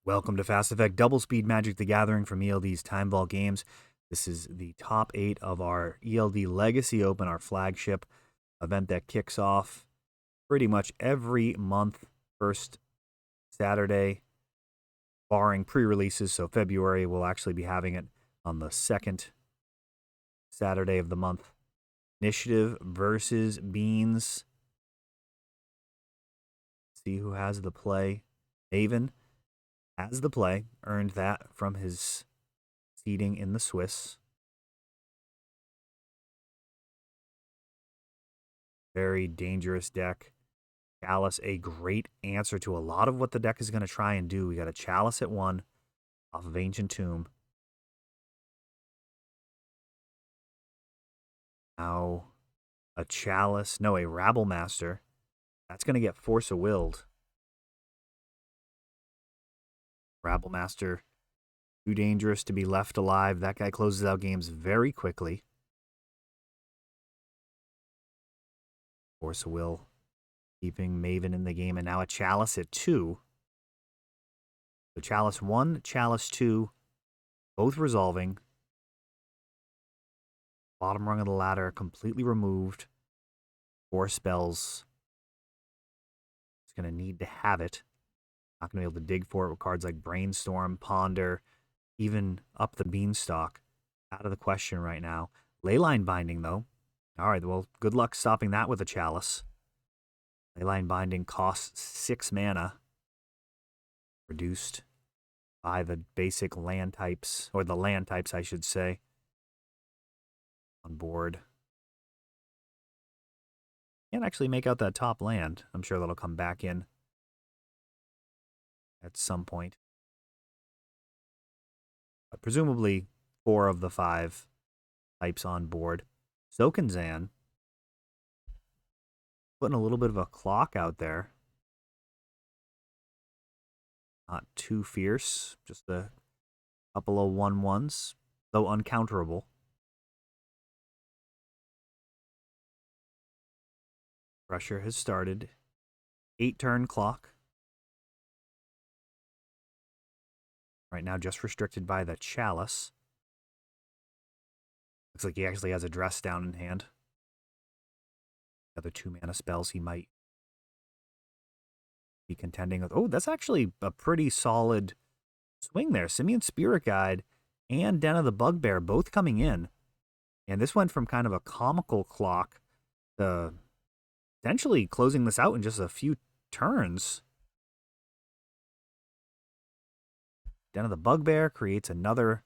Welcome to Fast Effect Double Speed Magic the Gathering from ELD's Time Vault Games. This is the top 8 of our ELD Legacy Open, our flagship event that kicks off pretty much every month, first Saturday, barring pre-releases. So February, we'll actually be having it on the second Saturday of the month. Initiative versus Beans. See who has the play. Maven has the play, earned that from his seeding in the Swiss. Very dangerous deck. Chalice, a great answer to a lot of what the deck is going to try and do. We got a Chalice at 1 off of Ancient Tomb. Now, a Chalice, no, a Rabble Master. That's going to get Force of Willed. Rabble Master, too dangerous to be left alive. That guy closes out games very quickly. Force of Will, keeping Maven in the game, and now a Chalice at 2. So Chalice 1, Chalice 2, both resolving. Bottom rung of the ladder, completely removed. 4 spells. It's going to need to have it. Not going to be able to dig for it with cards like Brainstorm, Ponder, even up the Beanstalk. Out of the question right now. Leyline Binding, though. All right, well, good luck stopping that with a Chalice. Leyline Binding costs 6 mana. Reduced by the basic land types, or the land types, I should say, on board. Can't actually make out that top land. I'm sure that'll come back in at some point. But presumably 4 of the 5 types on board. Zokenzan, putting a little bit of a clock out there. Not too fierce, just a couple of 1/1s, though uncounterable. Pressure has started. 8-turn clock. Right now just restricted by the Chalice. Looks like he actually has a Dress Down in hand. The other 2 mana spells he might be contending with. Oh, that's actually a pretty solid swing there. Simian Spirit Guide and Den of the Bugbear both coming in. And this went from kind of a comical clock to potentially closing this out in just a few turns. Den of the Bugbear creates another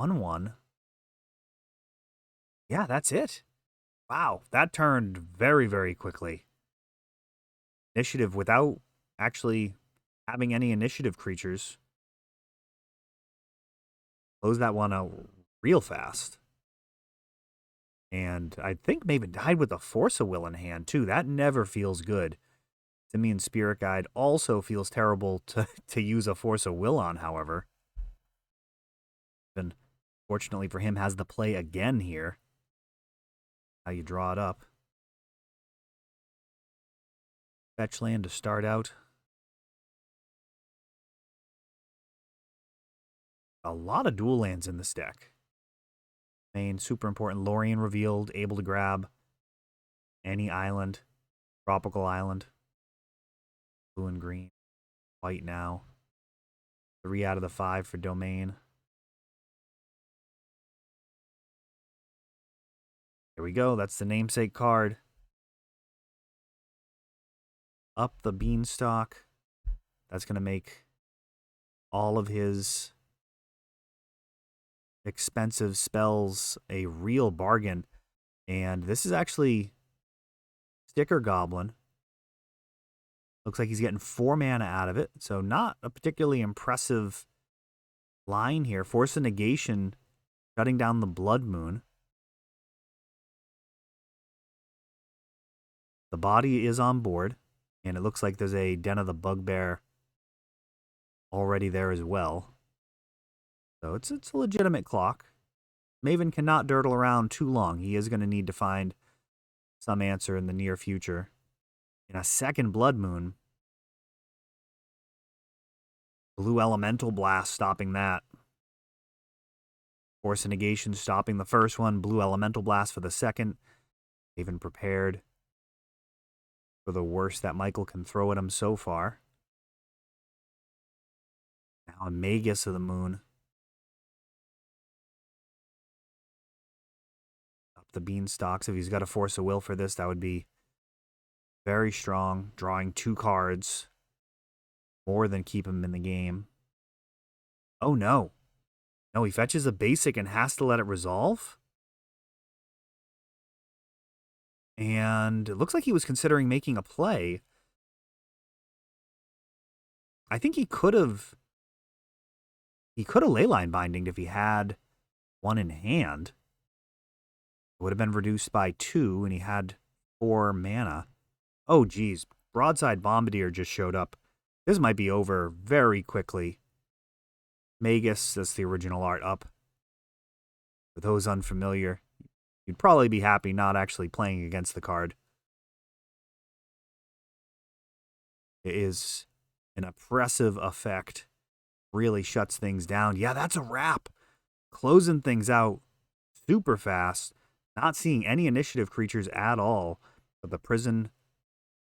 1/1. Yeah, that's it. Wow, that turned very, very quickly. Initiative without actually having any initiative creatures. Close that one out real fast. And I think Maven died with a Force of Will in hand, too. That never feels good. Simian Spirit Guide also feels terrible to use a Force of Will on, however. And fortunately for him, has the play again here. How you draw it up. Fetch land to start out. A lot of dual lands in this deck. Main, super important. Lorien revealed, able to grab any island, tropical island. Blue and green. White now. 3 out of the 5 for Domain. There we go. That's the namesake card. Up the Beanstalk. That's going to make all of his expensive spells a real bargain. And this is actually Sticker Goblin. Looks like he's getting 4 mana out of it. So not a particularly impressive line here. Force of Negation, shutting down the Blood Moon. The body is on board. And it looks like there's a Den of the Bugbear already there as well. So it's a legitimate clock. Maven cannot durdle around too long. He is going to need to find some answer in the near future. In a second Blood Moon, Blue Elemental Blast stopping that. Force of Negation stopping the first one. Blue Elemental Blast for the second. Even prepared for the worst that Michael can throw at him so far. Now a Magus of the Moon. Up the Beanstalks. If he's got a Force of Will for this, that would be very strong. Drawing 2 cards. More than keep him in the game. Oh no. No, he fetches a basic and has to let it resolve? And it looks like he was considering making a play. I think he could have Leyline Bindinged if he had one in hand. It would have been reduced by 2, and he had 4 mana. Oh, geez. Broadside Bombardier just showed up. This might be over very quickly. Magus, that's the original art up. For those unfamiliar, you'd probably be happy not actually playing against the card. It is an oppressive effect. Really shuts things down. Yeah, that's a wrap. Closing things out super fast. Not seeing any initiative creatures at all. But the prison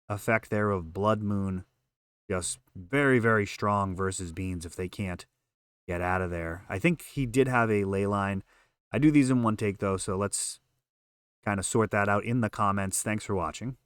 effect there of Blood Moon, just very, very strong versus Beans if they can't get out of there. I think he did have a Leyline. I do these in one take, though, so let's kind of sort that out in the comments. Thanks for watching.